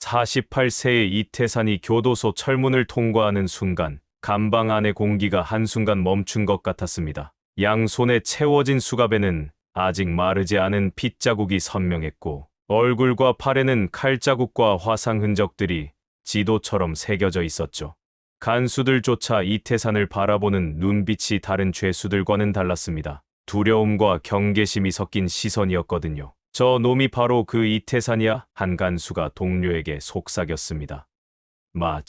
48세의 이태산이 교도소 철문을 통과하는 순간 감방 안의 공기가 한순간 멈춘 것 같았습니다. 양손에 채워진 수갑에는 아직 마르지 않은 핏자국이 선명했고 얼굴과 팔에는 칼자국과 화상 흔적들이 지도처럼 새겨져 있었죠. 간수들조차 이태산을 바라보는 눈빛이 다른 죄수들과는 달랐습니다. 두려움과 경계심이 섞인 시선이었거든요. 저 놈이 바로 그 이태산이야? 한 간수가 동료에게 속삭였습니다.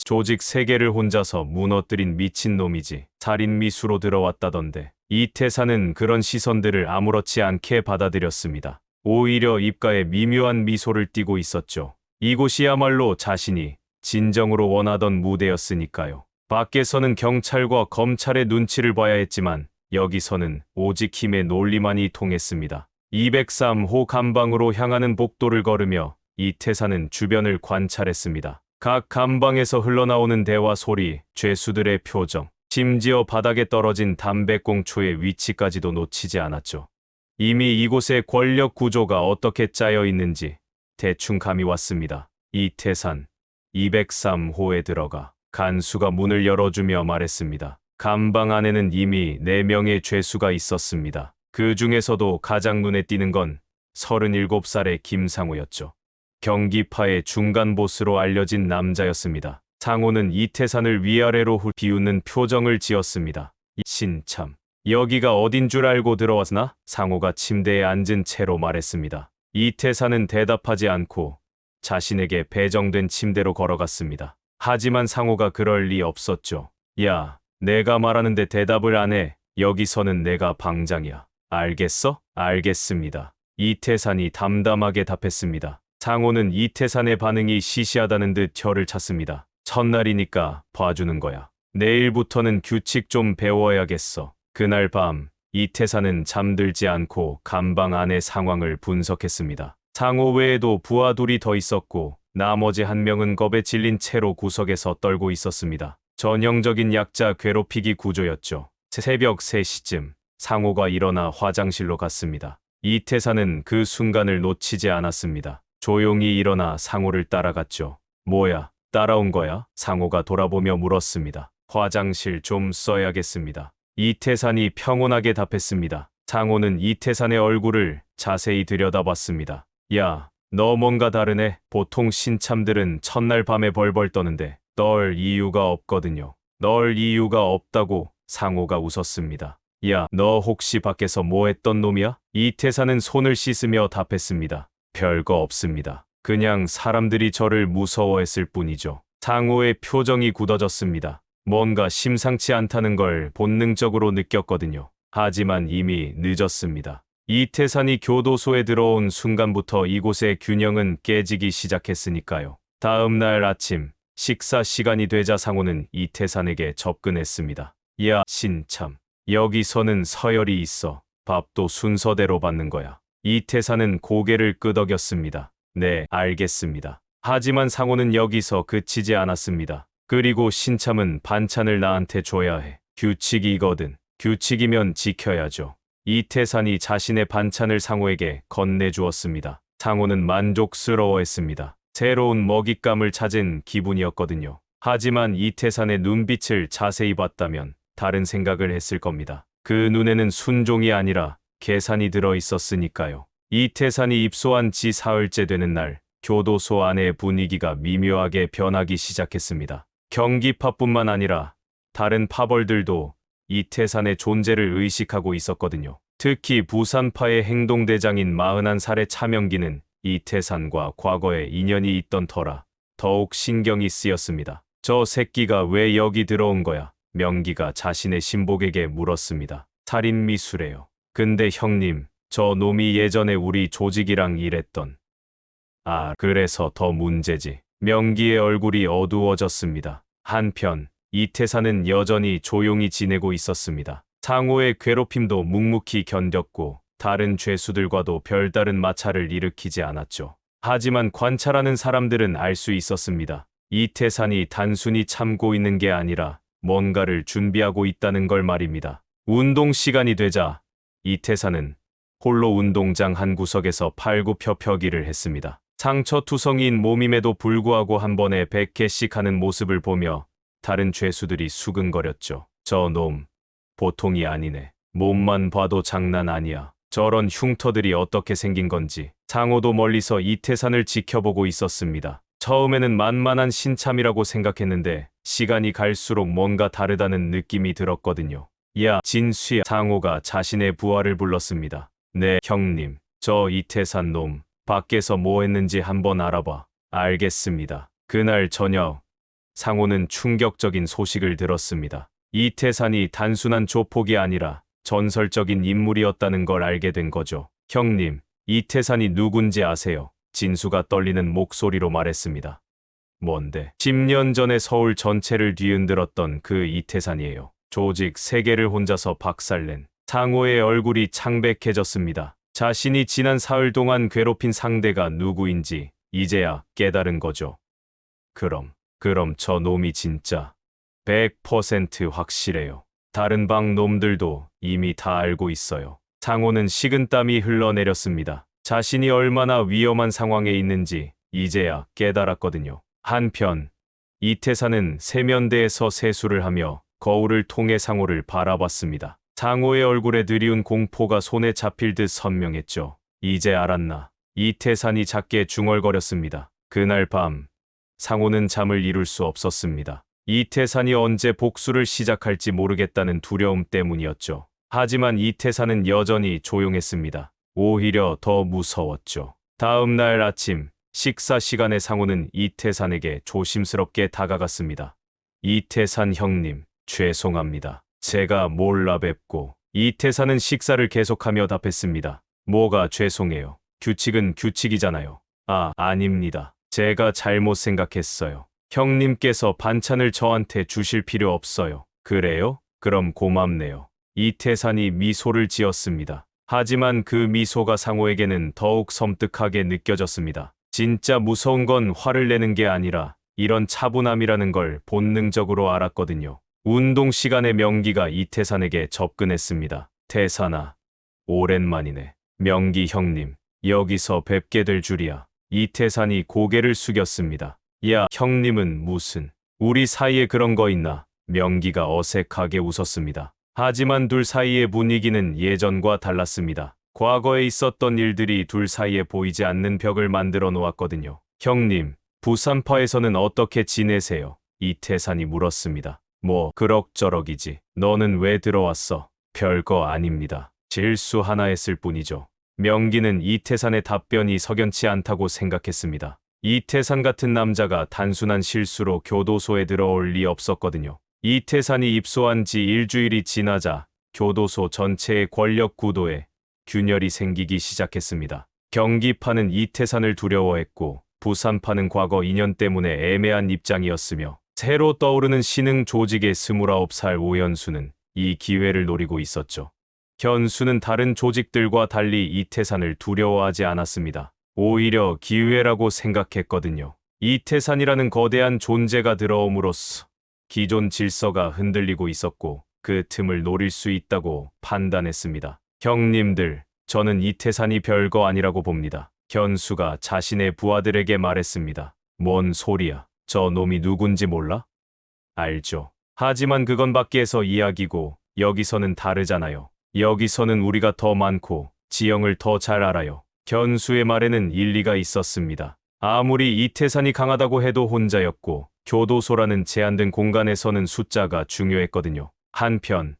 조직 세계를 혼자서 무너뜨린 미친놈이지. 살인미수로 들어왔다던데. 이태산은 그런 시선들을 아무렇지 않게 받아들였습니다. 오히려 입가에 미묘한 미소를 띠고 있었죠. 이곳이야말로 자신이 진정으로 원하던 무대였으니까요. 밖에서는 경찰과 검찰의 눈치를 봐야 했지만 여기서는 오직 힘의 논리만이 통했습니다. 203호 감방으로 향하는 복도를 걸으며 이태산은 주변을 관찰했습니다. 각 감방에서 흘러나오는 대화 소리, 죄수들의 표정, 심지어 바닥에 떨어진 담배꽁초의 위치까지도 놓치지 않았죠. 이미 이곳의 권력 구조가 어떻게 짜여 있는지 대충 감이 왔습니다. 이태산, 203호에 들어가. 간수가 문을 열어주며 말했습니다. 감방 안에는 이미 4명의 죄수가 있었습니다. 그 중에서도 가장 눈에 띄는 건 37살의 김상호였죠. 경기파의 중간 보스로 알려진 남자였습니다. 상호는 이태산을 위아래로 비웃는 표정을 지었습니다. 신참, 여기가 어딘 줄 알고 들어왔나? 상호가 침대에 앉은 채로 말했습니다. 이태산은 대답하지 않고 자신에게 배정된 침대로 걸어갔습니다. 하지만 상호가 그럴 리 없었죠. 야, 내가 말하는데 대답을 안 해. 여기서는 내가 방장이야. 알겠어? 알겠습니다. 이태산이 담담하게 답했습니다. 상호는 이태산의 반응이 시시하다는 듯 혀를 찼습니다. 첫날이니까 봐주는 거야. 내일부터는 규칙 좀 배워야겠어. 그날 밤 이태산은 잠들지 않고 감방 안의 상황을 분석했습니다. 상호 외에도 부하 둘이 더 있었고 나머지 한 명은 겁에 질린 채로 구석에서 떨고 있었습니다. 전형적인 약자 괴롭히기 구조였죠. 새벽 3시쯤 상호가 일어나 화장실로 갔습니다. 이태산은 그 순간을 놓치지 않았습니다. 조용히 일어나 상호를 따라갔죠. 뭐야, 따라온 거야? 상호가 돌아보며 물었습니다. 화장실 좀 써야겠습니다. 이태산이 평온하게 답했습니다. 상호는 이태산의 얼굴을 자세히 들여다봤습니다. 야, 너 뭔가 다르네. 보통 신참들은 첫날 밤에 벌벌 떠는데 널 이유가 없거든요. 널 이유가 없다고. 상호가 웃었습니다. 야, 너 혹시 밖에서 뭐 했던 놈이야? 이태산은 손을 씻으며 답했습니다. 별거 없습니다. 그냥 사람들이 저를 무서워했을 뿐이죠. 상호의 표정이 굳어졌습니다. 뭔가 심상치 않다는 걸 본능적으로 느꼈거든요. 하지만 이미 늦었습니다. 이태산이 교도소에 들어온 순간부터 이곳의 균형은 깨지기 시작했으니까요. 다음 날 아침, 식사 시간이 되자 상호는 이태산에게 접근했습니다. 야, 신참. 여기서는 서열이 있어. 밥도 순서대로 받는 거야. 이태산은 고개를 끄덕였습니다. 네, 알겠습니다. 하지만 상호는 여기서 그치지 않았습니다. 그리고 신참은 반찬을 나한테 줘야 해. 규칙이거든. 규칙이면 지켜야죠. 이태산이 자신의 반찬을 상호에게 건네주었습니다. 상호는 만족스러워했습니다. 새로운 먹잇감을 찾은 기분이었거든요. 하지만 이태산의 눈빛을 자세히 봤다면 다른 생각을 했을 겁니다. 그 눈에는 순종이 아니라 계산이 들어 있었으니까요. 이태산이 입소한 지 사흘째 되는 날, 교도소 안의 분위기가 미묘하게 변하기 시작했습니다. 경기파뿐만 아니라 다른 파벌들도 이태산의 존재를 의식하고 있었거든요. 특히 부산파의 행동대장인 41살의 차명기는 이태산과 과거에 인연이 있던 터라 더욱 신경이 쓰였습니다. 저 새끼가 왜 여기 들어온 거야? 명기가 자신의 신복에게 물었습니다. 살인미수래요. 근데 형님, 저 놈이 예전에 우리 조직이랑 일했던. 아, 그래서 더 문제지. 명기의 얼굴이 어두워졌습니다. 한편 이태산은 여전히 조용히 지내고 있었습니다. 상호의 괴롭힘도 묵묵히 견뎠고 다른 죄수들과도 별다른 마찰을 일으키지 않았죠. 하지만 관찰하는 사람들은 알 수 있었습니다. 이태산이 단순히 참고 있는 게 아니라 뭔가를 준비하고 있다는 걸 말입니다. 운동 시간이 되자 이태산은 홀로 운동장 한 구석에서 팔굽혀펴기를 했습니다. 상처투성이인 몸임에도 불구하고 한 번에 100개씩 하는 모습을 보며 다른 죄수들이 수근거렸죠. 저 놈, 보통이 아니네. 몸만 봐도 장난 아니야. 저런 흉터들이 어떻게 생긴 건지. 상호도 멀리서 이태산을 지켜보고 있었습니다. 처음에는 만만한 신참이라고 생각했는데 시간이 갈수록 뭔가 다르다는 느낌이 들었거든요. 야, 진수야. 상호가 자신의 부하를 불렀습니다. 네, 형님. 저 이태산 놈, 밖에서 뭐 했는지 한번 알아봐. 알겠습니다. 그날 저녁, 상호는 충격적인 소식을 들었습니다. 이태산이 단순한 조폭이 아니라 전설적인 인물이었다는 걸 알게 된 거죠. 형님, 이태산이 누군지 아세요? 진수가 떨리는 목소리로 말했습니다. 뭔데? 10년 전에 서울 전체를 뒤흔들었던 그 이태산이에요. 조직 3개를 혼자서 박살낸. 상호의 얼굴이 창백해졌습니다. 자신이 지난 사흘 동안 괴롭힌 상대가 누구인지 이제야 깨달은 거죠. 그럼 저 놈이 진짜 100% 확실해요. 다른 방 놈들도 이미 다 알고 있어요. 상호는 식은땀이 흘러내렸습니다. 자신이 얼마나 위험한 상황에 있는지 이제야 깨달았거든요. 한편 이태산은 세면대에서 세수를 하며 거울을 통해 상호를 바라봤습니다. 상호의 얼굴에 드리운 공포가 손에 잡힐 듯 선명했죠. 이제 알았나? 이태산이 작게 중얼거렸습니다. 그날 밤 상호는 잠을 이룰 수 없었습니다. 이태산이 언제 복수를 시작할지 모르겠다는 두려움 때문이었죠. 하지만 이태산은 여전히 조용했습니다. 오히려 더 무서웠죠. 다음 날 아침 식사 시간에 상호는 이태산에게 조심스럽게 다가갔습니다. 이태산 형님, 죄송합니다. 제가 몰라 뵙고. 이태산은 식사를 계속하며 답했습니다. 뭐가 죄송해요. 규칙은 규칙이잖아요. 아닙니다. 제가 잘못 생각했어요. 형님께서 반찬을 저한테 주실 필요 없어요. 그래요? 그럼 고맙네요. 이태산이 미소를 지었습니다. 하지만 그 미소가 상호에게는 더욱 섬뜩하게 느껴졌습니다. 진짜 무서운 건 화를 내는 게 아니라 이런 차분함이라는 걸 본능적으로 알았거든요. 운동 시간에 명기가 이태산에게 접근했습니다. 태산아, 오랜만이네. 명기 형님, 여기서 뵙게 될 줄이야. 이태산이 고개를 숙였습니다. 야, 형님은 무슨, 우리 사이에 그런 거 있나? 명기가 어색하게 웃었습니다. 하지만 둘 사이의 분위기는 예전과 달랐습니다. 과거에 있었던 일들이 둘 사이에 보이지 않는 벽을 만들어 놓았거든요. 형님, 부산파에서는 어떻게 지내세요? 이태산이 물었습니다. 뭐 그럭저럭이지. 너는 왜 들어왔어? 별거 아닙니다. 실수 하나 했을 뿐이죠. 명기는 이태산의 답변이 석연치 않다고 생각했습니다. 이태산 같은 남자가 단순한 실수로 교도소에 들어올 리 없었거든요. 이태산이 입소한 지 일주일이 지나자 교도소 전체의 권력 구도에 균열이 생기기 시작했습니다. 경기파는 이태산을 두려워했고 부산파는 과거 인연 때문에 애매한 입장이었으며 새로 떠오르는 신흥 조직의 29살 오현수는 이 기회를 노리고 있었죠. 현수는 다른 조직들과 달리 이태산을 두려워하지 않았습니다. 오히려 기회라고 생각했거든요. 이태산이라는 거대한 존재가 들어옴으로써 기존 질서가 흔들리고 있었고 그 틈을 노릴 수 있다고 판단했습니다. 형님들, 저는 이태산이 별거 아니라고 봅니다. 현수가 자신의 부하들에게 말했습니다. 뭔 소리야? 저 놈이 누군지 몰라? 알죠. 하지만 그건 밖에서 이야기고 여기서는 다르잖아요. 여기서는 우리가 더 많고 지형을 더 잘 알아요. 현수의 말에는 일리가 있었습니다. 아무리 이태산이 강하다고 해도 혼자였고 교도소라는 제한된 공간에서는 숫자가 중요했거든요. 한편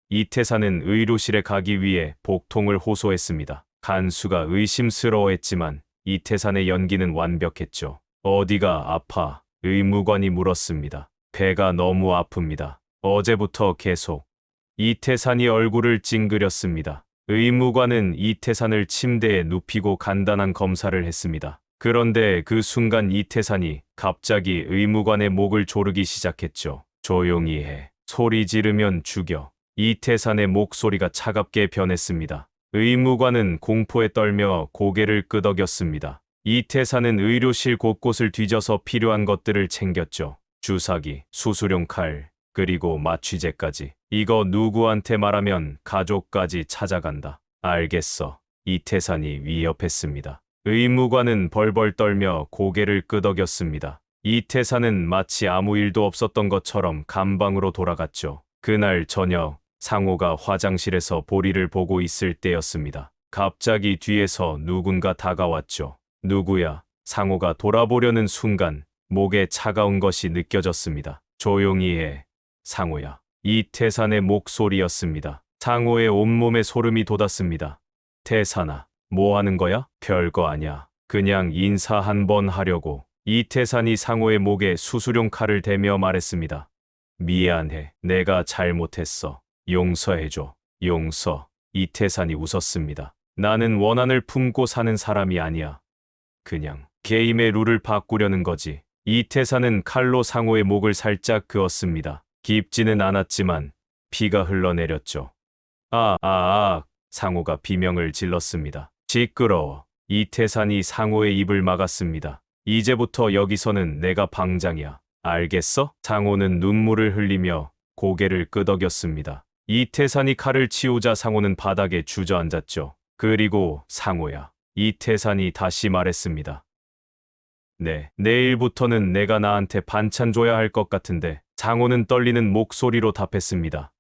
이태산은 의료실에 가기 위해 복통을 호소했습니다. 간수가 의심스러워했지만 이태산의 연기는 완벽했죠. 어디가 아파? 의무관이 물었습니다. 배가 너무 아픕니다. 어제부터 계속. 이태산이 얼굴을 찡그렸습니다. 의무관은 이태산을 침대에 눕히고 간단한 검사를 했습니다. 그런데 그 순간 이태산이 갑자기 의무관의 목을 조르기 시작했죠. 조용히 해. 소리 지르면 죽여. 이태산의 목소리가 차갑게 변했습니다. 의무관은 공포에 떨며 고개를 끄덕였습니다. 이태산은 의료실 곳곳을 뒤져서 필요한 것들을 챙겼죠. 주사기, 수술용 칼, 그리고 마취제까지. 이거 누구한테 말하면 가족까지 찾아간다. 알겠어. 이태산이 위협했습니다. 의무관은 벌벌 떨며 고개를 끄덕였습니다. 이태사는 마치 아무 일도 없었던 것처럼 감방으로 돌아갔죠. 그날 저녁 상호가 화장실에서 보리를 보고 있을 때였습니다. 갑자기 뒤에서 누군가 다가왔죠. 누구야? 상호가 돌아보려는 순간 목에 차가운 것이 느껴졌습니다. 조용히 해, 상호야. 이태산의 목소리였습니다. 상호의 온몸에 소름이 돋았습니다. 태산아, 뭐 하는 거야? 별거 아냐. 그냥 인사 한번 하려고. 이태산이 상호의 목에 수수용 칼을 대며 말했습니다. 미안해. 내가 잘못했어. 용서해줘. 용서. 이태산이 웃었습니다. 나는 원한을 품고 사는 사람이 아니야. 그냥 게임의 룰을 바꾸려는 거지. 이태산은 칼로 상호의 목을 살짝 그었습니다. 깊지는 않았지만 피가 흘러내렸죠. 상호가 비명을 질렀습니다. 시끄러워. 이태산이 상호의 입을 막았습니다. 이제부터 여기서는 내가 방장이야. 알겠어? 상호는 눈물을 흘리며 고개를 끄덕였습니다. 이태산이 칼을 치우자 상호는 바닥에 주저앉았죠. 그리고 상호야. 이태산이 다시 말했습니다. 네, 내일부터는 내가 나한테 반찬 줘야 할 것 같은데. 상호는 떨리는 목소리로 답했습니다.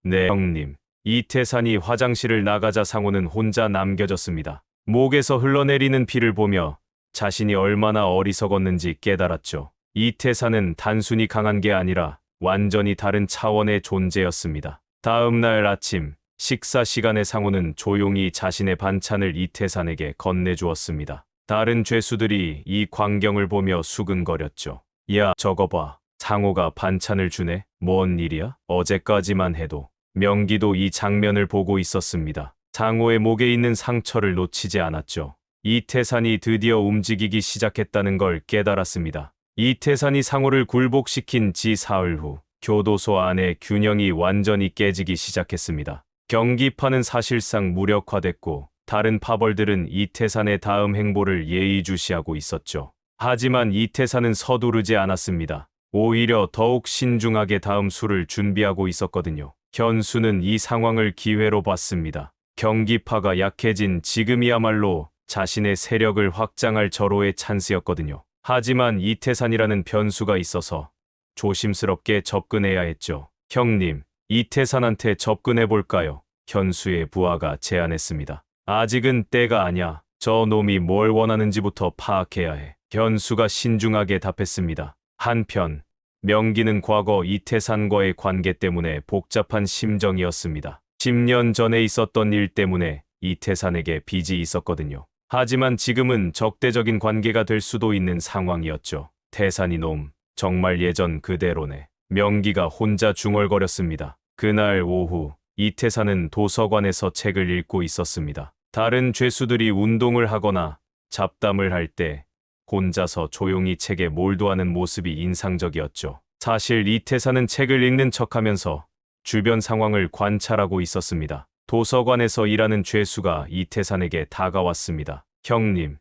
네, 형님. 이태산이 화장실을 나가자 상호는 혼자 남겨졌습니다. 목에서 흘러내리는 피를 보며 자신이 얼마나 어리석었는지 깨달았죠. 이태산은 단순히 강한 게 아니라 완전히 다른 차원의 존재였습니다. 다음 날 아침, 식사 시간에 상호는 조용히 자신의 반찬을 이태산에게 건네주었습니다. 다른 죄수들이 이 광경을 보며 수근거렸죠. 야, 저거 봐. 상호가 반찬을 주네? 뭔 일이야? 어제까지만 해도 명기도 이 장면을 보고 있었습니다. 상호의 목에 있는 상처를 놓치지 않았죠. 이태산이 드디어 움직이기 시작했다는 걸 깨달았습니다. 이태산이 상호를 굴복시킨 지 사흘 후 교도소 안의 균형이 완전히 깨지기 시작했습니다. 경기파는 사실상 무력화됐고 다른 파벌들은 이태산의 다음 행보를 예의주시하고 있었죠. 하지만 이태산은 서두르지 않았습니다. 오히려 더욱 신중하게 다음 수를 준비하고 있었거든요. 현수는 이 상황을 기회로 봤습니다. 경기파가 약해진 지금이야말로 자신의 세력을 확장할 절호의 찬스였거든요. 하지만 이태산이라는 변수가 있어서 조심스럽게 접근해야 했죠. 형님, 이태산한테 접근해볼까요? 현수의 부하가 제안했습니다. 아직은 때가 아냐. 저 놈이 뭘 원하는지부터 파악해야 해. 현수가 신중하게 답했습니다. 한편 명기는 과거 이태산과의 관계 때문에 복잡한 심정이었습니다. 10년 전에 있었던 일 때문에 이태산에게 빚이 있었거든요. 하지만 지금은 적대적인 관계가 될 수도 있는 상황이었죠. 태산이 놈, 정말 예전 그대로네. 명기가 혼자 중얼거렸습니다. 그날 오후 이태산은 도서관에서 책을 읽고 있었습니다. 다른 죄수들이 운동을 하거나 잡담을 할 때 혼자서 조용히 책에 몰두하는 모습이 인상적이었죠. 사실 이태산은 책을 읽는 척하면서 주변 상황을 관찰하고 있었습니다. 도서관에서 일하는 죄수가 이태산에게 다가왔습니다. 형님,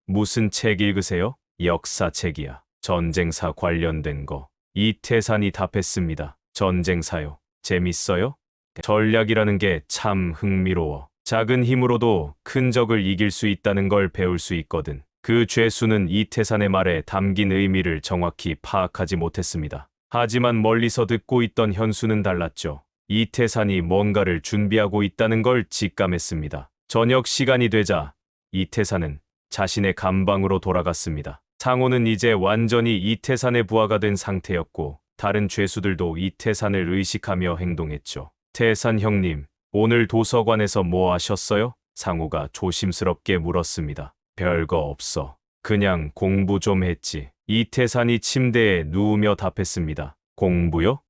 무슨 책 읽으세요? 역사책이야. 전쟁사 관련된 거. 이태산이 답했습니다. 전쟁사요. 재밌어요? 전략이라는 게 참 흥미로워. 작은 힘으로도 큰 적을 이길 수 있다는 걸 배울 수 있거든. 그 죄수는 이태산의 말에 담긴 의미를 정확히 파악하지 못했습니다. 하지만 멀리서 듣고 있던 현수는 달랐죠. 이태산이 뭔가를 준비하고 있다는 걸 직감했습니다. 저녁 시간이 되자 이태산은 자신의 감방으로 돌아갔습니다. 상호는 이제 완전히 이태산의 부하가 된 상태였고 다른 죄수들도 이태산을 의식하며 행동했죠. 태산 형님, 오늘 도서관에서 뭐 하셨어요? 상호가 조심스럽게 물었습니다. 별거 없어. 그냥 공부 좀 했지. 이태산이 침대에 누우며 답했습니다. 공부요?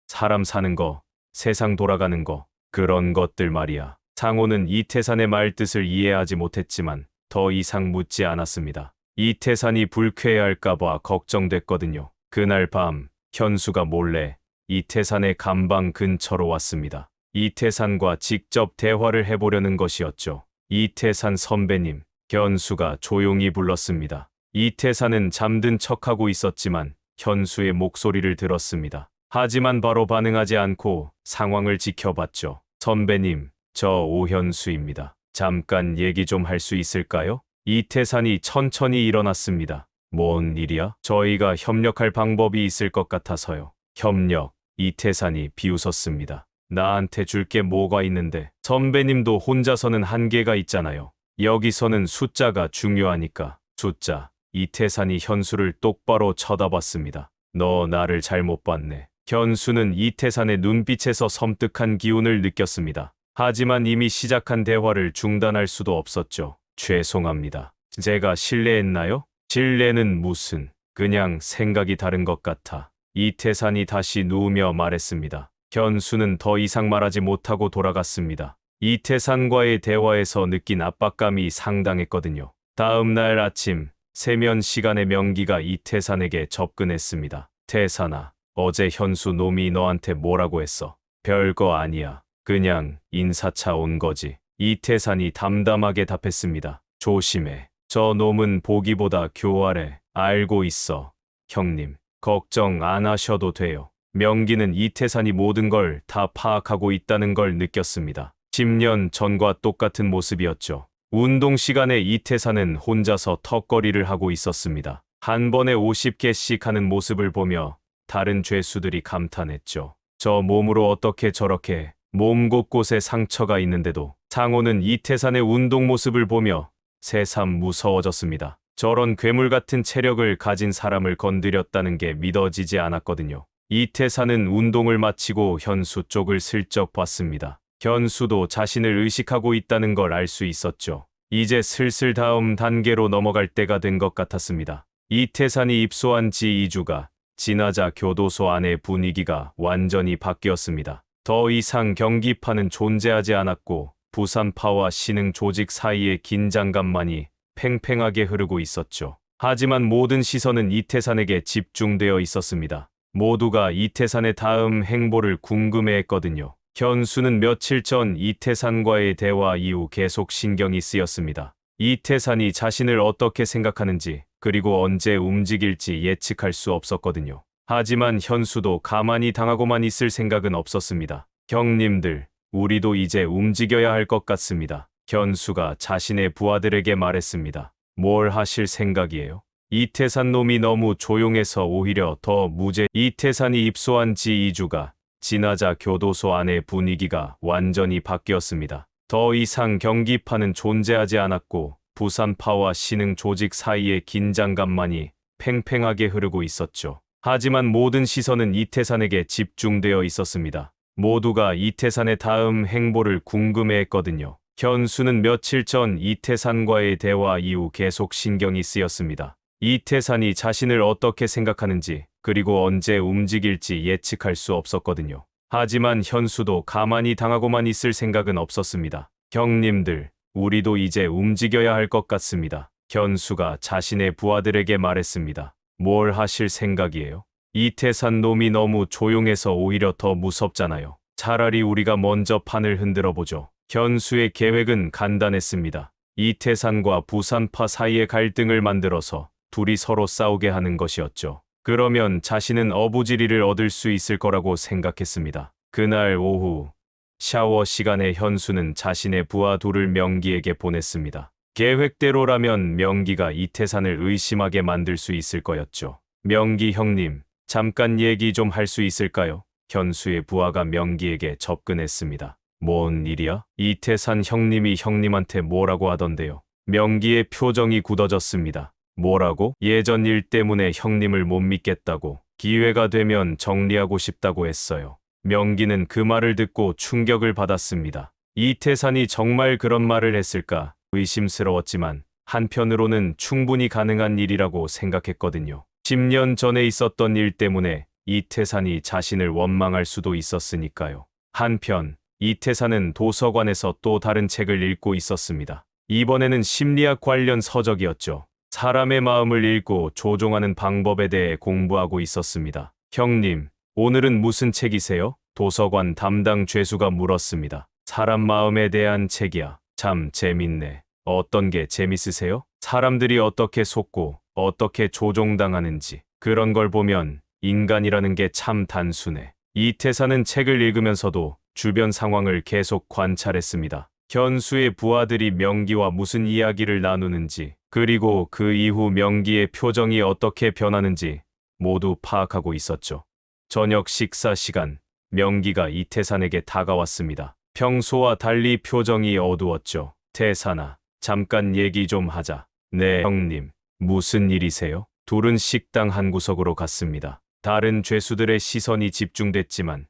사람 사는 거, 세상 돌아가는 거, 그런 것들 말이야. 상호는 이태산의 말뜻을 이해하지 못했지만 더 이상 묻지 않았습니다. 이태산이 불쾌해할까봐 걱정됐거든요. 그날 밤 현수가 몰래 이태산의 감방 근처로 왔습니다. 이태산과 직접 대화를 해보려는 것이었죠. 이태산 선배님, 현수가 조용히 불렀습니다. 이태산은 잠든 척하고 있었지만 현수의 목소리를 들었습니다. 하지만 바로 반응하지 않고 상황을 지켜봤죠. 선배님, 저 오현수입니다. 잠깐 얘기 좀 할 수 있을까요? 이태산이 천천히 일어났습니다. 뭔 일이야? 저희가 협력할 방법이 있을 것 같아서요. 협력, 이태산이 비웃었습니다. 나한테 줄 게 뭐가 있는데, 선배님도 혼자서는 한계가 있잖아요. 여기서는 숫자가 중요하니까. 숫자. 이태산이 현수를 똑바로 쳐다봤습니다. 너 나를 잘못 봤네. 현수는 이태산의 눈빛에서 섬뜩한 기운을 느꼈습니다. 하지만 이미 시작한 대화를 중단할 수도 없었죠. 죄송합니다. 제가 실례했나요? 실례는 무슨, 그냥 생각이 다른 것 같아. 이태산이 다시 누우며 말했습니다. 현수는 더 이상 말하지 못하고 돌아갔습니다. 이태산과의 대화에서 느낀 압박감이 상당했거든요. 다음 날 아침, 세면 시간에 명기가 이태산에게 접근했습니다. 태산아, 어제 현수 놈이 너한테 뭐라고 했어? 별거 아니야. 그냥 인사차 온 거지. 이태산이 담담하게 답했습니다. 조심해. 저 놈은 보기보다 교활해. 알고 있어. 형님, 걱정 안 하셔도 돼요. 명기는 이태산이 모든 걸 다 파악하고 있다는 걸 느꼈습니다. 10년 전과 똑같은 모습이었죠. 운동 시간에 이태산은 혼자서 턱걸이를 하고 있었습니다. 한 번에 50개씩 하는 모습을 보며 다른 죄수들이 감탄했죠. 저 몸으로 어떻게 저렇게 몸 곳곳에 상처가 있는데도. 상호는 이태산의 운동 모습을 보며 새삼 무서워졌습니다. 저런 괴물 같은 체력을 가진 사람을 건드렸다는 게 믿어지지 않았거든요. 이태산은 운동을 마치고 현수 쪽을 슬쩍 봤습니다. 현수도 자신을 의식하고 있다는 걸 알 수 있었죠. 이제 슬슬 다음 단계로 넘어갈 때가 된 것 같았습니다. 이태산이 입소한 지 2주가 지나자 교도소 안의 분위기가 완전히 바뀌었습니다. 더 이상 경기파는 존재하지 않았고 부산파와 신흥 조직 사이의 긴장감만이 팽팽하게 흐르고 있었죠. 하지만 모든 시선은 이태산에게 집중되어 있었습니다. 모두가 이태산의 다음 행보를 궁금해했거든요. 현수는 며칠 전 이태산과의 대화 이후 계속 신경이 쓰였습니다. 이태산이 자신을 어떻게 생각하는지, 그리고 언제 움직일지 예측할 수 없었거든요. 하지만 현수도 가만히 당하고만 있을 생각은 없었습니다. 형님들, 우리도 이제 움직여야 할 것 같습니다. 현수가 자신의 부하들에게 말했습니다. 뭘 하실 생각이에요? 이태산 놈이 너무 조용해서 오히려 더 이태산이 입소한 지 2주가 지나자 교도소 안의 분위기가 완전히 바뀌었습니다. 더 이상 경기파는 존재하지 않았고 부산파와 신흥 조직 사이의 긴장감만이 팽팽하게 흐르고 있었죠. 하지만 모든 시선은 이태산에게 집중되어 있었습니다. 모두가 이태산의 다음 행보를 궁금해했거든요. 현수는 며칠 전 이태산과의 대화 이후 계속 신경이 쓰였습니다. 이태산이 자신을 어떻게 생각하는지, 그리고 언제 움직일지 예측할 수 없었거든요. 하지만 현수도 가만히 당하고만 있을 생각은 없었습니다. 형님들, 우리도 이제 움직여야 할 것 같습니다. 현수가 자신의 부하들에게 말했습니다. 뭘 하실 생각이에요? 이태산 놈이 너무 조용해서 오히려 더 무섭잖아요. 차라리 우리가 먼저 판을 흔들어 보죠. 현수의 계획은 간단했습니다. 이태산과 부산파 사이의 갈등을 만들어서 둘이 서로 싸우게 하는 것이었죠. 그러면 자신은 어부지리를 얻을 수 있을 거라고 생각했습니다. 그날 오후 샤워 시간에 현수는 자신의 부하 둘을 명기에게 보냈습니다. 계획대로라면 명기가 이태산을 의심하게 만들 수 있을 거였죠. 명기 형님, 잠깐 얘기 좀 할 수 있을까요? 현수의 부하가 명기에게 접근했습니다. 뭔 일이야? 이태산 형님이 형님한테 뭐라고 하던데요. 명기의 표정이 굳어졌습니다. 뭐라고? 예전 일 때문에 형님을 못 믿겠다고, 기회가 되면 정리하고 싶다고 했어요. 명기는 그 말을 듣고 충격을 받았습니다. 이태산이 정말 그런 말을 했을까 의심스러웠지만 한편으로는 충분히 가능한 일이라고 생각했거든요. 10년 전에 있었던 일 때문에 이태산이 자신을 원망할 수도 있었으니까요. 한편 이태산은 도서관에서 또 다른 책을 읽고 있었습니다. 이번에는 심리학 관련 서적이었죠. 사람의 마음을 읽고 조종하는 방법에 대해 공부하고 있었습니다. 형님, 오늘은 무슨 책이세요? 도서관 담당 죄수가 물었습니다. 사람 마음에 대한 책이야. 참 재밌네. 어떤 게 재밌으세요? 사람들이 어떻게 속고 어떻게 조종당하는지, 그런 걸 보면 인간이라는 게 참 단순해. 이태산은 책을 읽으면서도 주변 상황을 계속 관찰했습니다. 현수의 부하들이 명기와 무슨 이야기를 나누는지, 그리고 그 이후 명기의 표정이 어떻게 변하는지 모두 파악하고 있었죠. 저녁 식사 시간, 명기가 이태산에게 다가왔습니다. 평소와 달리 표정이 어두웠죠. 태산아, 잠깐 얘기 좀 하자. 네, 형님. 무슨 일이세요? 둘은 식당 한 구석으로 갔습니다. 다른 죄수들의 시선이 집중됐지만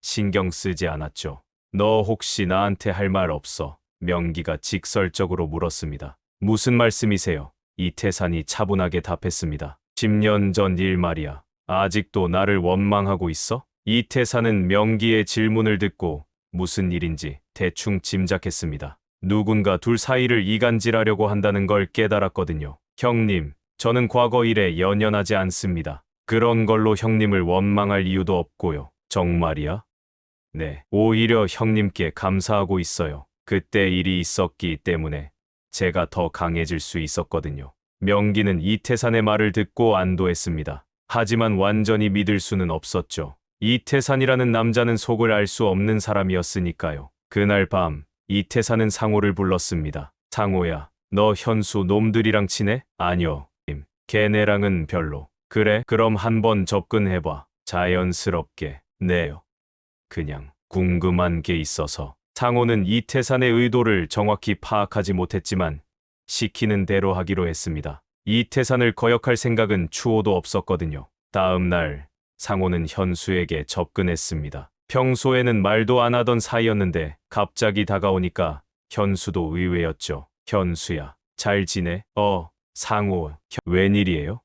신경 쓰지 않았죠. 너 혹시 나한테 할 말 없어? 명기가 직설적으로 물었습니다. 무슨 말씀이세요? 이태산이 차분하게 답했습니다. 10년 전 일 말이야. 아직도 나를 원망하고 있어? 이태산은 명기의 질문을 듣고 무슨 일인지 대충 짐작했습니다. 누군가 둘 사이를 이간질하려고 한다는 걸 깨달았거든요. 형님, 저는 과거 일에 연연하지 않습니다. 그런 걸로 형님을 원망할 이유도 없고요. 정말이야? 네, 오히려 형님께 감사하고 있어요. 그때 일이 있었기 때문에 제가 더 강해질 수 있었거든요. 명기는 이태산의 말을 듣고 안도했습니다. 하지만 완전히 믿을 수는 없었죠. 이태산이라는 남자는 속을 알 수 없는 사람이었으니까요. 그날 밤, 이태산은 상호를 불렀습니다. 상호야, 너 현수 놈들이랑 친해? 아니요, 걔네랑은 별로. 그래? 그럼 한번 접근해봐. 자연스럽게. 네요. 그냥 궁금한 게 있어서. 상호는 이태산의 의도를 정확히 파악하지 못했지만 시키는 대로 하기로 했습니다. 이태산을 거역할 생각은 추호도 없었거든요. 다음 날 상호는 현수에게 접근했습니다. 평소에는 말도 안 하던 사이였는데 갑자기 다가오니까 현수도 의외였죠. 현수야, 잘 지내? 상호, 웬일이에요?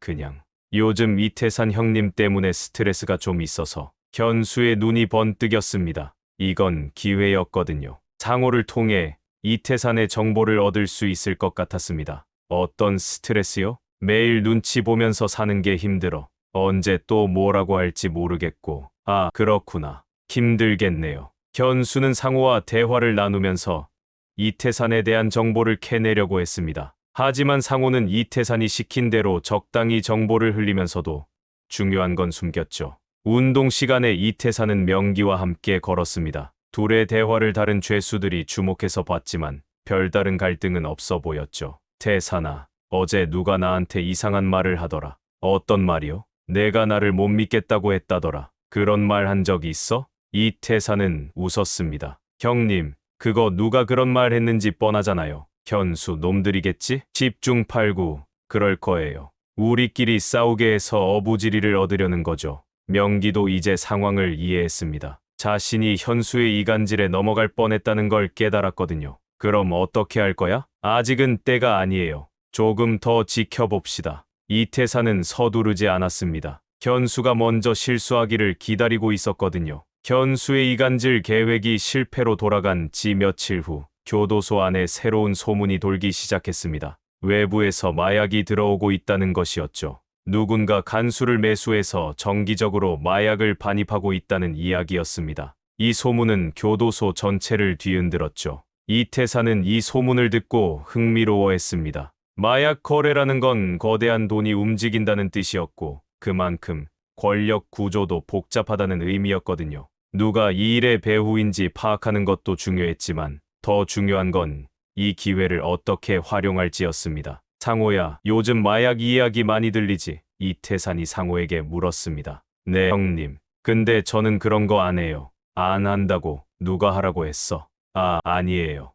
그냥 요즘 이태산 형님 때문에 스트레스가 좀 있어서. 현수의 눈이 번뜩였습니다. 이건 기회였거든요. 상호를 통해 이태산의 정보를 얻을 수 있을 것 같았습니다. 어떤 스트레스요? 매일 눈치 보면서 사는 게 힘들어. 언제 또 뭐라고 할지 모르겠고. 아, 그렇구나. 힘들겠네요. 현수는 상호와 대화를 나누면서 이태산에 대한 정보를 캐내려고 했습니다. 하지만 상호는 이태산이 시킨 대로 적당히 정보를 흘리면서도 중요한 건 숨겼죠. 운동 시간에 이태산은 명기와 함께 걸었습니다. 둘의 대화를 다른 죄수들이 주목해서 봤지만 별다른 갈등은 없어 보였죠. 태산아, 어제 누가 나한테 이상한 말을 하더라. 어떤 말이요? 내가 나를 못 믿겠다고 했다더라. 그런 말 한 적 있어? 이태산은 웃었습니다. 형님, 그거 누가 그런 말 했는지 뻔하잖아요. 현수 놈들이겠지? 10중 8구, 그럴 거예요. 우리끼리 싸우게 해서 어부지리를 얻으려는 거죠. 명기도 이제 상황을 이해했습니다. 자신이 현수의 이간질에 넘어갈 뻔했다는 걸 깨달았거든요. 그럼 어떻게 할 거야? 아직은 때가 아니에요. 조금 더 지켜봅시다. 이태산은 서두르지 않았습니다. 현수가 먼저 실수하기를 기다리고 있었거든요. 현수의 이간질 계획이 실패로 돌아간 지 며칠 후 교도소 안에 새로운 소문이 돌기 시작했습니다. 외부에서 마약이 들어오고 있다는 것이었죠. 누군가 간수를 매수해서 정기적으로 마약을 반입하고 있다는 이야기였습니다. 이 소문은 교도소 전체를 뒤흔들었죠. 이태산은 이 소문을 듣고 흥미로워했습니다. 마약 거래라는 건 거대한 돈이 움직인다는 뜻이었고 그만큼 권력 구조도 복잡하다는 의미였거든요. 누가 이 일의 배후인지 파악하는 것도 중요했지만 더 중요한 건 이 기회를 어떻게 활용할지였습니다. 상호야, 요즘 마약 이야기 많이 들리지? 이태산이 상호에게 물었습니다. 네, 형님. 근데 저는 그런 거 안 해요. 안 한다고 누가 하라고 했어? 아, 아니에요.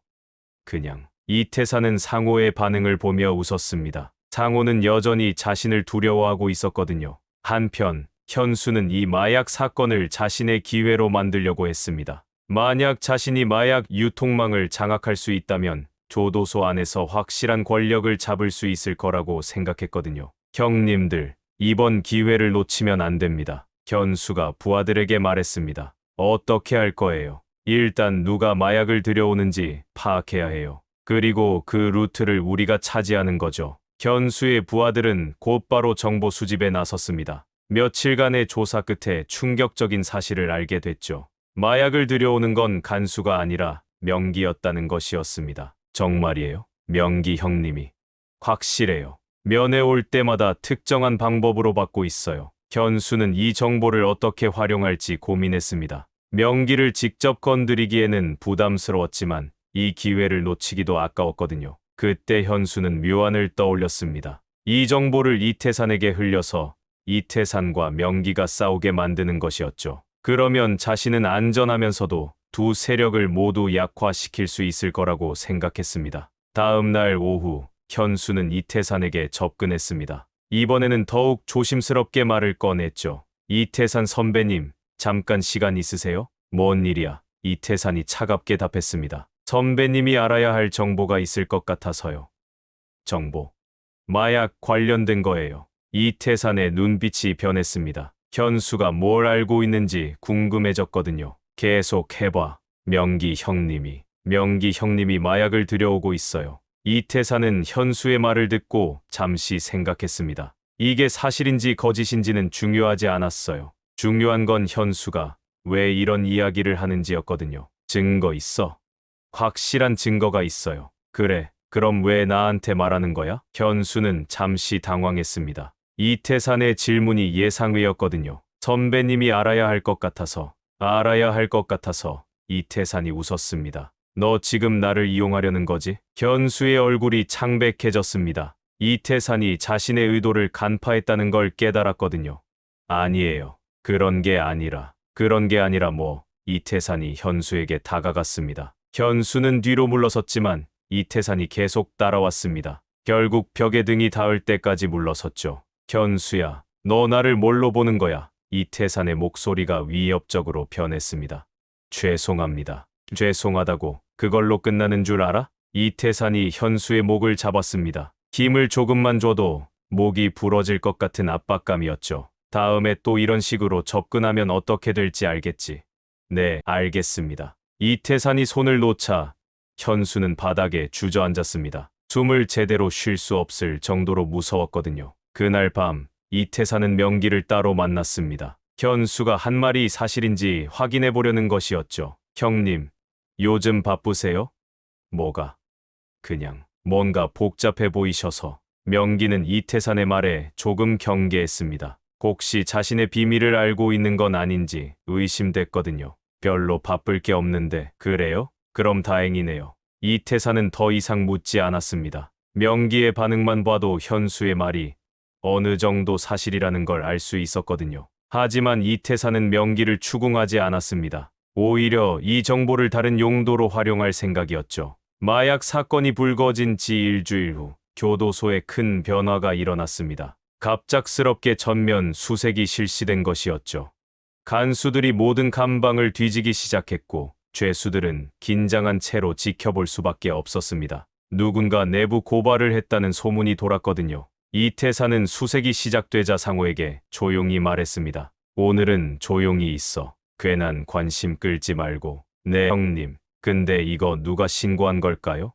그냥. 이태산은 상호의 반응을 보며 웃었습니다. 상호는 여전히 자신을 두려워하고 있었거든요. 한편 현수는 이 마약 사건을 자신의 기회로 만들려고 했습니다. 만약 자신이 마약 유통망을 장악할 수 있다면 교도소 안에서 확실한 권력을 잡을 수 있을 거라고 생각했거든요. 형님들, 이번 기회를 놓치면 안 됩니다. 현수가 부하들에게 말했습니다. 어떻게 할 거예요? 일단 누가 마약을 들여오는지 파악해야 해요. 그리고 그 루트를 우리가 차지하는 거죠. 현수의 부하들은 곧바로 정보 수집에 나섰습니다. 며칠간의 조사 끝에 충격적인 사실을 알게 됐죠. 마약을 들여오는 건 간수가 아니라 명기였다는 것이었습니다. 정말이에요? 명기 형님이. 확실해요. 면회 올 때마다 특정한 방법으로 받고 있어요. 현수는 이 정보를 어떻게 활용할지 고민했습니다. 명기를 직접 건드리기에는 부담스러웠지만 이 기회를 놓치기도 아까웠거든요. 그때 현수는 묘안을 떠올렸습니다. 이 정보를 이태산에게 흘려서 이태산과 명기가 싸우게 만드는 것이었죠. 그러면 자신은 안전하면서도 두 세력을 모두 약화시킬 수 있을 거라고 생각했습니다. 다음 날 오후 현수는 이태산에게 접근했습니다. 이번에는 더욱 조심스럽게 말을 꺼냈죠. 이태산 선배님, 잠깐 시간 있으세요? 뭔 일이야? 이태산이 차갑게 답했습니다. 선배님이 알아야 할 정보가 있을 것 같아서요. 정보. 마약 관련된 거예요. 이태산의 눈빛이 변했습니다. 현수가 뭘 알고 있는지 궁금해졌거든요. 계속 해봐. 명기 형님이 마약을 들여오고 있어요. 이태산은 현수의 말을 듣고 잠시 생각했습니다. 이게 사실인지 거짓인지는 중요하지 않았어요. 중요한 건 현수가 왜 이런 이야기를 하는지였거든요. 증거 있어? 확실한 증거가 있어요. 그래, 그럼 왜 나한테 말하는 거야? 현수는 잠시 당황했습니다. 이태산의 질문이 예상외였거든요. 선배님이 알아야 할 것 같아서 이태산이 웃었습니다. 너 지금 나를 이용하려는 거지? 현수의 얼굴이 창백해졌습니다. 이태산이 자신의 의도를 간파했다는 걸 깨달았거든요. 아니에요. 그런 게 아니라 뭐. 이태산이 현수에게 다가갔습니다. 현수는 뒤로 물러섰지만 이태산이 계속 따라왔습니다. 결국 벽에 등이 닿을 때까지 물러섰죠. 현수야, 너 나를 뭘로 보는 거야? 이태산의 목소리가 위협적으로 변했습니다. 죄송합니다. 죄송하다고 그걸로 끝나는 줄 알아? 이태산이 현수의 목을 잡았습니다. 힘을 조금만 줘도 목이 부러질 것 같은 압박감이었죠. 다음에 또 이런 식으로 접근하면 어떻게 될지 알겠지? 네, 알겠습니다. 이태산이 손을 놓자 현수는 바닥에 주저앉았습니다. 숨을 제대로 쉴 수 없을 정도로 무서웠거든요. 그날 밤 이태산은 명기를 따로 만났습니다. 현수가 한 말이 사실인지 확인해 보려는 것이었죠. 형님, 요즘 바쁘세요? 뭐가? 그냥 뭔가 복잡해 보이셔서. 명기는 이태산의 말에 조금 경계했습니다. 혹시 자신의 비밀을 알고 있는 건 아닌지 의심됐거든요. 별로 바쁠 게 없는데. 그래요? 그럼 다행이네요. 이태산은 더 이상 묻지 않았습니다. 명기의 반응만 봐도 현수의 말이 어느 정도 사실이라는 걸 알 수 있었거든요. 하지만 이태산은 명기를 추궁하지 않았습니다. 오히려 이 정보를 다른 용도로 활용할 생각이었죠. 마약 사건이 불거진 지 일주일 후 교도소에 큰 변화가 일어났습니다. 갑작스럽게 전면 수색이 실시된 것이었죠. 간수들이 모든 감방을 뒤지기 시작했고 죄수들은 긴장한 채로 지켜볼 수밖에 없었습니다. 누군가 내부 고발을 했다는 소문이 돌았거든요. 이태산은 수색이 시작되자 상호에게 조용히 말했습니다. 오늘은 조용히 있어. 괜한 관심 끌지 말고. 네, 형님. 근데 이거 누가 신고한 걸까요?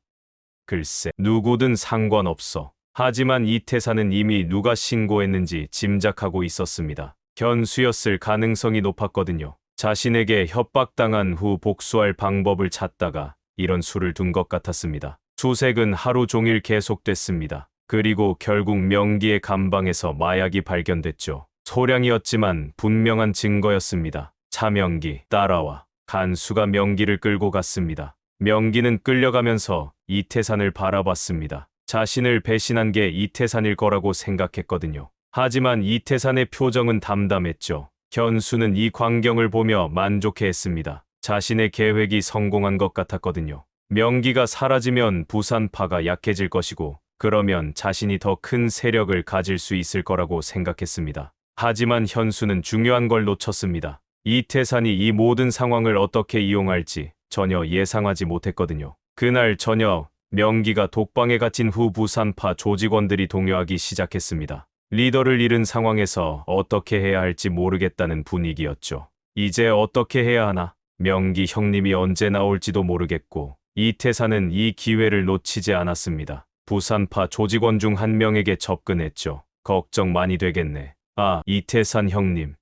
글쎄, 누구든 상관없어. 하지만 이태산은 이미 누가 신고했는지 짐작하고 있었습니다. 현수였을 가능성이 높았거든요. 자신에게 협박당한 후 복수할 방법을 찾다가 이런 수를 둔 것 같았습니다. 수색은 하루 종일 계속됐습니다. 그리고 결국 명기의 감방에서 마약이 발견됐죠. 소량이었지만 분명한 증거였습니다. 차명기, 따라와. 간수가 명기를 끌고 갔습니다. 명기는 끌려가면서 이태산을 바라봤습니다. 자신을 배신한 게 이태산일 거라고 생각했거든요. 하지만 이태산의 표정은 담담했죠. 현수는 이 광경을 보며 만족해했습니다. 자신의 계획이 성공한 것 같았거든요. 명기가 사라지면 부산파가 약해질 것이고 그러면 자신이 더 큰 세력을 가질 수 있을 거라고 생각했습니다. 하지만 현수는 중요한 걸 놓쳤습니다. 이태산이 이 모든 상황을 어떻게 이용할지 전혀 예상하지 못했거든요. 그날 저녁 명기가 독방에 갇힌 후 부산파 조직원들이 동요하기 시작했습니다. 리더를 잃은 상황에서 어떻게 해야 할지 모르겠다는 분위기였죠. 이제 어떻게 해야 하나? 명기 형님이 언제 나올지도 모르겠고 이태산은 이 기회를 놓치지 않았습니다. 부산파 조직원 중 한 명에게 접근했죠. 걱정 많이 되겠네. 아, 이태산 형님.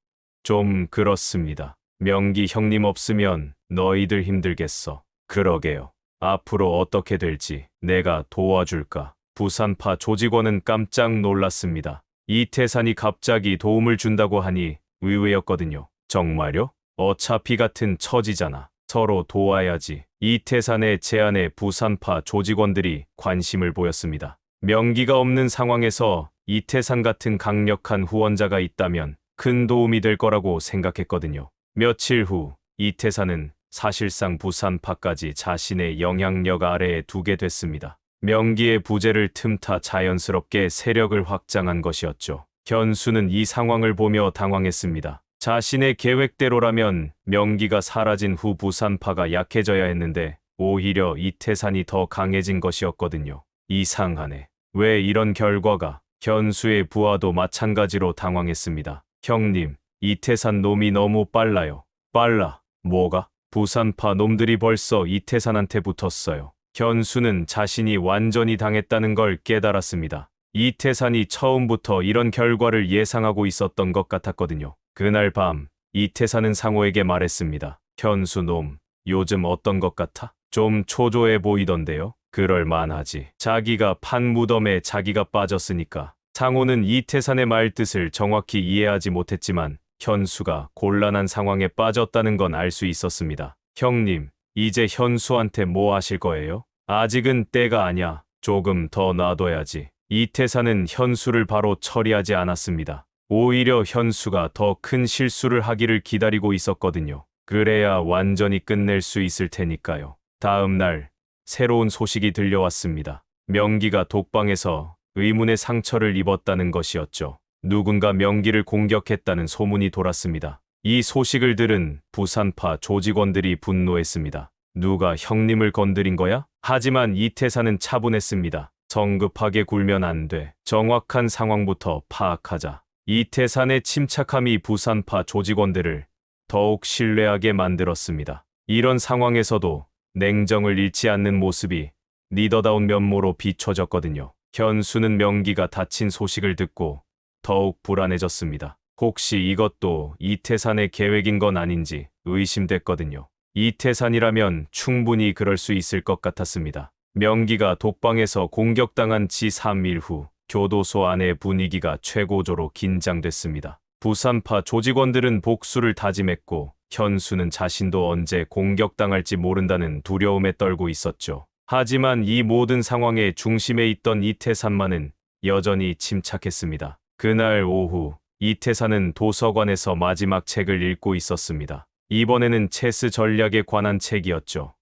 좀 그렇습니다. 명기 형님 없으면 너희들 힘들겠어. 그러게요. 앞으로 어떻게 될지 내가 도와줄까? 부산파 조직원은 깜짝 놀랐습니다. 이태산이 갑자기 도움을 준다고 하니 의외였거든요. 정말요? 어차피 같은 처지잖아. 서로 도와야지. 이태산의 제안에 부산파 조직원들이 관심을 보였습니다. 명기가 없는 상황에서 이태산 같은 강력한 후원자가 있다면 큰 도움이 될 거라고 생각했거든요. 며칠 후 이태산은 사실상 부산파까지 자신의 영향력 아래에 두게 됐습니다. 명기의 부재를 틈타 자연스럽게 세력을 확장한 것이었죠. 현수는 이 상황을 보며 당황했습니다. 자신의 계획대로라면 명기가 사라진 후 부산파가 약해져야 했는데 오히려 이태산이 더 강해진 것이었거든요. 이상하네. 왜 이런 결과가? 현수의 부하도 마찬가지로 당황했습니다. 형님, 이태산 놈이 너무 빨라요. 빨라? 뭐가? 부산파 놈들이 벌써 이태산한테 붙었어요. 현수는 자신이 완전히 당했다는 걸 깨달았습니다. 이태산이 처음부터 이런 결과를 예상하고 있었던 것 같았거든요. 그날 밤 이태산은 상호에게 말했습니다. 현수 놈, 요즘 어떤 것 같아? 좀 초조해 보이던데요? 그럴 만하지. 자기가 판 무덤에 자기가 빠졌으니까. 상호는 이태산의 말뜻을 정확히 이해하지 못했지만 현수가 곤란한 상황에 빠졌다는 건 알 수 있었습니다. 형님, 이제 현수한테 뭐 하실 거예요? 아직은 때가 아냐. 조금 더 놔둬야지. 이태산은 현수를 바로 처리하지 않았습니다. 오히려 현수가 더 큰 실수를 하기를 기다리고 있었거든요. 그래야 완전히 끝낼 수 있을 테니까요. 다음 날 새로운 소식이 들려왔습니다. 명기가 독방에서 의문의 상처를 입었다는 것이었죠. 누군가 명기를 공격했다는 소문이 돌았습니다. 이 소식을 들은 부산파 조직원들이 분노했습니다. 누가 형님을 건드린 거야? 하지만 이태산은 차분했습니다. 성급하게 굴면 안 돼. 정확한 상황부터 파악하자. 이태산의 침착함이 부산파 조직원들을 더욱 신뢰하게 만들었습니다. 이런 상황에서도 냉정을 잃지 않는 모습이 리더다운 면모로 비춰졌거든요. 현수는 명기가 다친 소식을 듣고 더욱 불안해졌습니다. 혹시 이것도 이태산의 계획인 건 아닌지 의심됐거든요. 이태산이라면 충분히 그럴 수 있을 것 같았습니다. 명기가 독방에서 공격당한 지 3일 후 교도소 안의 분위기가 최고조로 긴장됐습니다. 부산파 조직원들은 복수를 다짐했고 현수는 자신도 언제 공격당할지 모른다는 두려움에 떨고 있었죠. 하지만 이 모든 상황의 중심에 있던 이태산만은 여전히 침착했습니다. 그날 오후 이태산은 도서관에서 마지막 책을 읽고 있었습니다. 이번에는 체스 전략에 관한 책이었죠.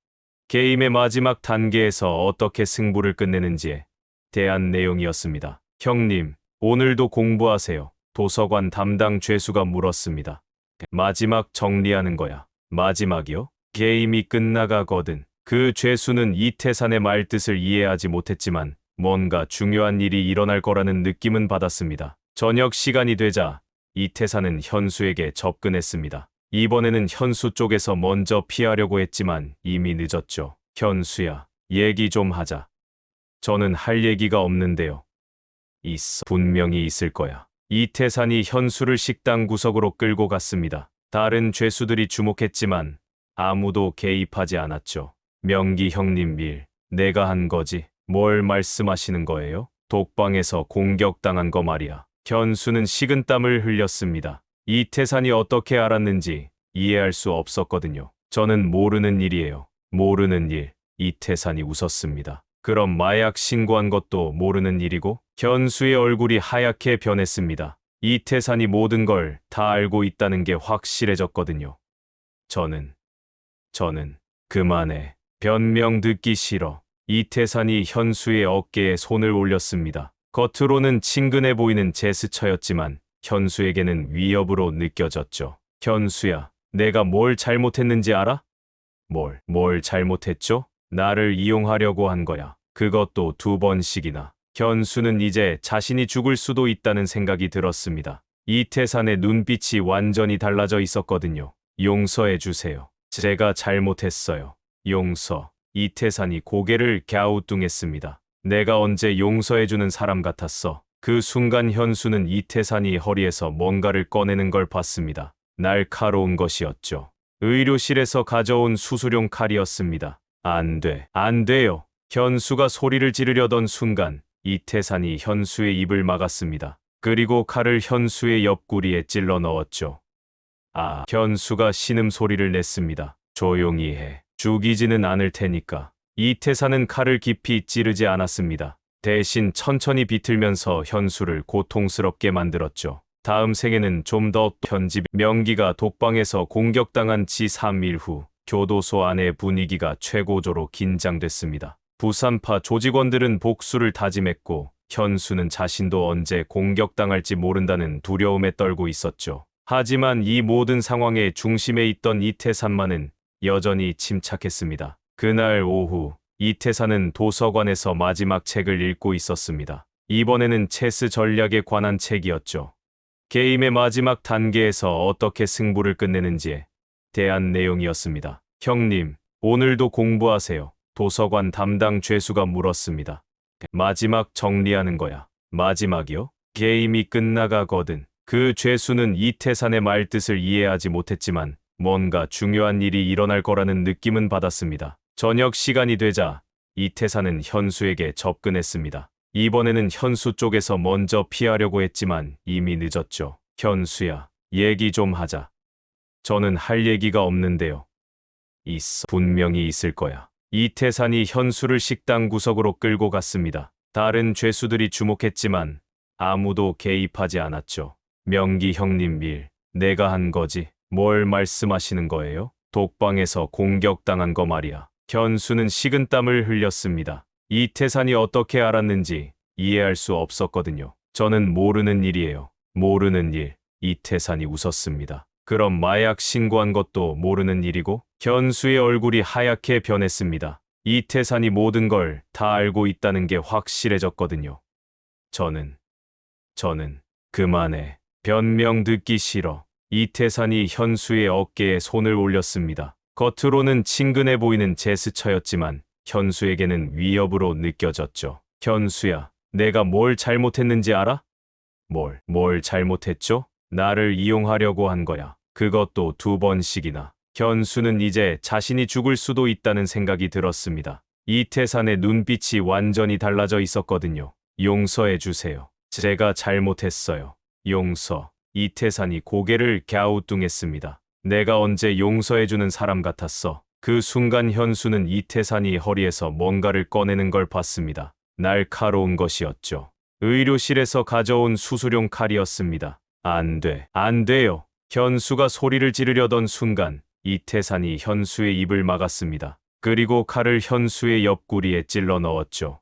게임의 마지막 단계에서 어떻게 승부를 끝내는지에 대한 내용이었습니다. 형님, 오늘도 공부하세요. 도서관 담당 죄수가 물었습니다. 마지막 정리하는 거야. 마지막이요? 게임이 끝나가거든. 그 죄수는 이태산의 말뜻을 이해하지 못했지만 뭔가 중요한 일이 일어날 거라는 느낌은 받았습니다. 저녁 시간이 되자 이태산은 현수에게 접근했습니다. 이번에는 현수 쪽에서 먼저 피하려고 했지만 이미 늦었죠. 현수야, 얘기 좀 하자. 저는 할 얘기가 없는데요. 있어. 분명히 있을 거야. 이태산이 현수를 식당 구석으로 끌고 갔습니다. 다른 죄수들이 주목했지만 아무도 개입하지 않았죠. 명기 형님 일, 내가 한 거지. 뭘 말씀하시는 거예요? 독방에서 공격당한 거 말이야. 현수는 식은땀을 흘렸습니다. 이태산이 어떻게 알았는지 이해할 수 없었거든요. 저는 모르는 일이에요. 모르는 일. 이태산이 웃었습니다. 그럼 마약 신고한 것도 모르는 일이고? 현수의 얼굴이 하얗게 변했습니다. 이태산이 모든 걸 다 알고 있다는 게 확실해졌거든요. 저는 그만해. 변명 듣기 싫어. 이태산이 현수의 어깨에 손을 올렸습니다. 겉으로는 친근해 보이는 제스처였지만 현수에게는 위협으로 느껴졌죠. 현수야, 내가 뭘 잘못했는지 알아? 뭘 잘못했죠? 나를 이용하려고 한 거야. 그것도 2번씩이나. 현수는 이제 자신이 죽을 수도 있다는 생각이 들었습니다. 이태산의 눈빛이 완전히 달라져 있었거든요. 용서해 주세요. 제가 잘못했어요. 용서. 이태산이 고개를 갸우뚱했습니다. 내가 언제 용서해주는 사람 같았어. 그 순간 현수는 이태산이 허리에서 뭔가를 꺼내는 걸 봤습니다. 날카로운 것이었죠. 의료실에서 가져온 수술용 칼이었습니다. 안 돼요. 현수가 소리를 지르려던 순간 이태산이 현수의 입을 막았습니다. 그리고 칼을 현수의 옆구리에 찔러 넣었죠. 현수가 신음소리를 냈습니다. 조용히 해. 죽이지는 않을 테니까. 이태사는 칼을 깊이 찌르지 않았습니다. 대신 천천히 비틀면서 현수를 고통스럽게 만들었죠. 다음 생에는 좀 더 편집. 명기가 독방에서 공격당한 지 3일 후 교도소 안의 분위기가 최고조로 긴장됐습니다. 부산파 조직원들은 복수를 다짐했고 현수는 자신도 언제 공격당할지 모른다는 두려움에 떨고 있었죠. 하지만 이 모든 상황의 중심에 있던 이태산만은 여전히 침착했습니다. 그날 오후 이태산은 도서관에서 마지막 책을 읽고 있었습니다. 이번에는 체스 전략에 관한 책이었죠. 게임의 마지막 단계에서 어떻게 승부를 끝내는지에 대한 내용이었습니다. 형님, 오늘도 공부하세요. 도서관 담당 죄수가 물었습니다. 마지막 정리하는 거야. 마지막이요? 게임이 끝나가거든. 그 죄수는 이태산의 말뜻을 이해하지 못했지만 뭔가 중요한 일이 일어날 거라는 느낌은 받았습니다. 저녁 시간이 되자 이태산은 현수에게 접근했습니다. 이번에는 현수 쪽에서 먼저 피하려고 했지만 이미 늦었죠. 현수야, 얘기 좀 하자. 저는 할 얘기가 없는데요. 있어. 분명히 있을 거야. 이태산이 현수를 식당 구석으로 끌고 갔습니다. 다른 죄수들이 주목했지만 아무도 개입하지 않았죠. 명기 형님 일, 내가 한 거지. 뭘 말씀하시는 거예요? 독방에서 공격당한 거 말이야. 현수는 식은땀을 흘렸습니다. 이태산이 어떻게 알았는지 이해할 수 없었거든요. 저는 모르는 일이에요. 모르는 일. 이태산이 웃었습니다. 그럼 마약 신고한 것도 모르는 일이고? 현수의 얼굴이 하얗게 변했습니다. 이태산이 모든 걸 다 알고 있다는 게 확실해졌거든요. 저는 그만해. 변명 듣기 싫어. 이태산이 현수의 어깨에 손을 올렸습니다. 겉으로는 친근해 보이는 제스처였지만 현수에게는 위협으로 느껴졌죠. 현수야, 내가 뭘 잘못했는지 알아? 뭘 잘못했죠? 나를 이용하려고 한 거야. 그것도 2번씩이나. 현수는 이제 자신이 죽을 수도 있다는 생각이 들었습니다. 이태산의 눈빛이 완전히 달라져 있었거든요. 용서해 주세요. 제가 잘못했어요. 용서. 이태산이 고개를 갸우뚱했습니다. 내가 언제 용서해주는 사람 같았어. 그 순간 현수는 이태산이 허리에서 뭔가를 꺼내는 걸 봤습니다. 날카로운 것이었죠. 의료실에서 가져온 수술용 칼이었습니다. 안 돼요. 현수가 소리를 지르려던 순간 이태산이 현수의 입을 막았습니다. 그리고 칼을 현수의 옆구리에 찔러 넣었죠.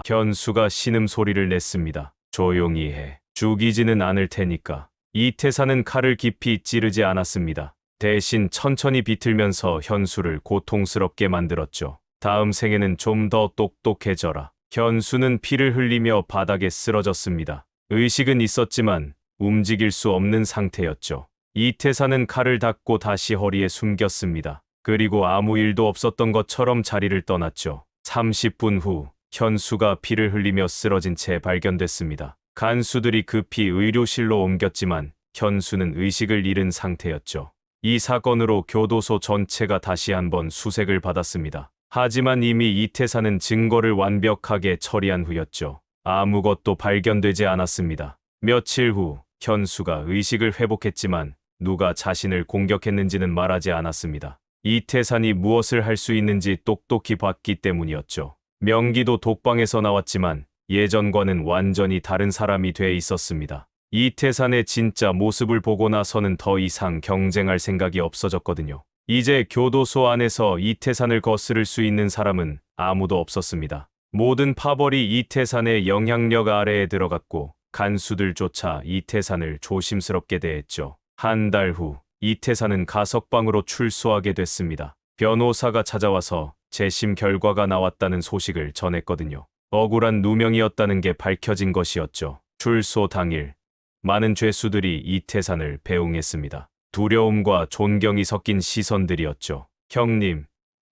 현수가 신음소리를 냈습니다. 조용히 해. 죽이지는 않을 테니까. 이태산은 칼을 깊이 찌르지 않았습니다. 대신 천천히 비틀면서 현수를 고통스럽게 만들었죠. 다음 생에는 좀 더 똑똑해져라. 현수는 피를 흘리며 바닥에 쓰러졌습니다. 의식은 있었지만 움직일 수 없는 상태였죠. 이태산은 칼을 닫고 다시 허리에 숨겼습니다. 그리고 아무 일도 없었던 것처럼 자리를 떠났죠. 30분 후 현수가 피를 흘리며 쓰러진 채 발견됐습니다. 간수들이 급히 의료실로 옮겼지만 현수는 의식을 잃은 상태였죠. 이 사건으로 교도소 전체가 다시 한번 수색을 받았습니다. 하지만 이미 이태산은 증거를 완벽하게 처리한 후였죠. 아무것도 발견되지 않았습니다. 며칠 후 현수가 의식을 회복했지만 누가 자신을 공격했는지는 말하지 않았습니다. 이태산이 무엇을 할 수 있는지 똑똑히 봤기 때문이었죠. 명기도 독방에서 나왔지만 예전과는 완전히 다른 사람이 돼 있었습니다. 이태산의 진짜 모습을 보고 나서는 더 이상 경쟁할 생각이 없어졌거든요. 이제 교도소 안에서 이태산을 거스를 수 있는 사람은 아무도 없었습니다. 모든 파벌이 이태산의 영향력 아래에 들어갔고 간수들조차 이태산을 조심스럽게 대했죠. 한 달 후 이태산은 가석방으로 출소하게 됐습니다. 변호사가 찾아와서 재심 결과가 나왔다는 소식을 전했거든요. 억울한 누명이었다는 게 밝혀진 것이었죠. 출소 당일 많은 죄수들이 이태산을 배웅했습니다. 두려움과 존경이 섞인 시선들이었죠. 형님,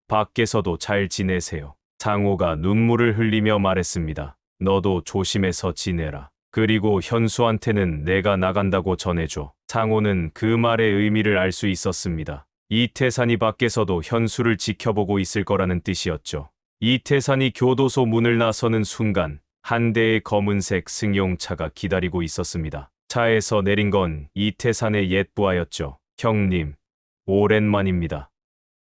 밖에서도 잘 지내세요. 상호가 눈물을 흘리며 말했습니다. 너도 조심해서 지내라. 그리고 현수한테는 내가 나간다고 전해줘. 상호는 그 말의 의미를 알 수 있었습니다. 이태산이 밖에서도 현수를 지켜보고 있을 거라는 뜻이었죠. 이태산이 교도소 문을 나서는 순간 한 대의 검은색 승용차가 기다리고 있었습니다. 차에서 내린 건 이태산의 옛 부하였죠. 형님, 오랜만입니다.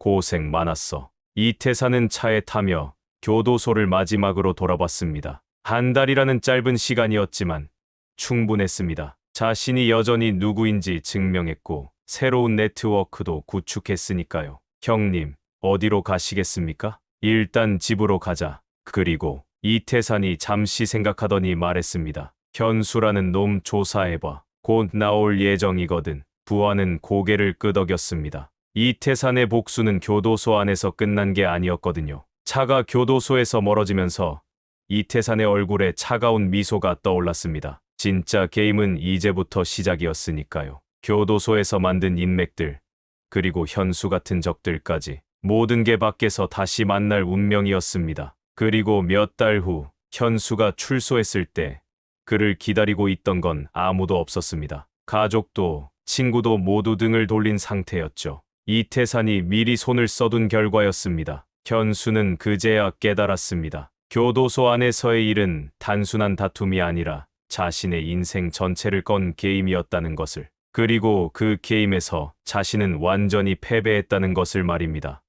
고생 많았어. 이태사는 차에 타며 교도소를 마지막으로 돌아봤습니다. 한 달이라는 짧은 시간이었지만 충분했습니다. 자신이 여전히 누구인지 증명했고 새로운 네트워크도 구축했으니까요. 형님, 어디로 가시겠습니까? 일단 집으로 가자. 그리고 이태산이 잠시 생각하더니 말했습니다. 현수라는 놈 조사해봐. 곧 나올 예정이거든. 부하는 고개를 끄덕였습니다. 이태산의 복수는 교도소 안에서 끝난 게 아니었거든요. 차가 교도소에서 멀어지면서 이태산의 얼굴에 차가운 미소가 떠올랐습니다. 진짜 게임은 이제부터 시작이었으니까요. 교도소에서 만든 인맥들, 그리고 현수 같은 적들까지 모든 게 밖에서 다시 만날 운명이었습니다. 그리고 몇 달 후 현수가 출소했을 때 그를 기다리고 있던 건 아무도 없었습니다. 가족도 친구도 모두 등을 돌린 상태였죠. 이태산이 미리 손을 써둔 결과였습니다. 현수는 그제야 깨달았습니다. 교도소 안에서의 일은 단순한 다툼이 아니라 자신의 인생 전체를 건 게임이었다는 것을, 그리고 그 게임에서 자신은 완전히 패배했다는 것을 말입니다.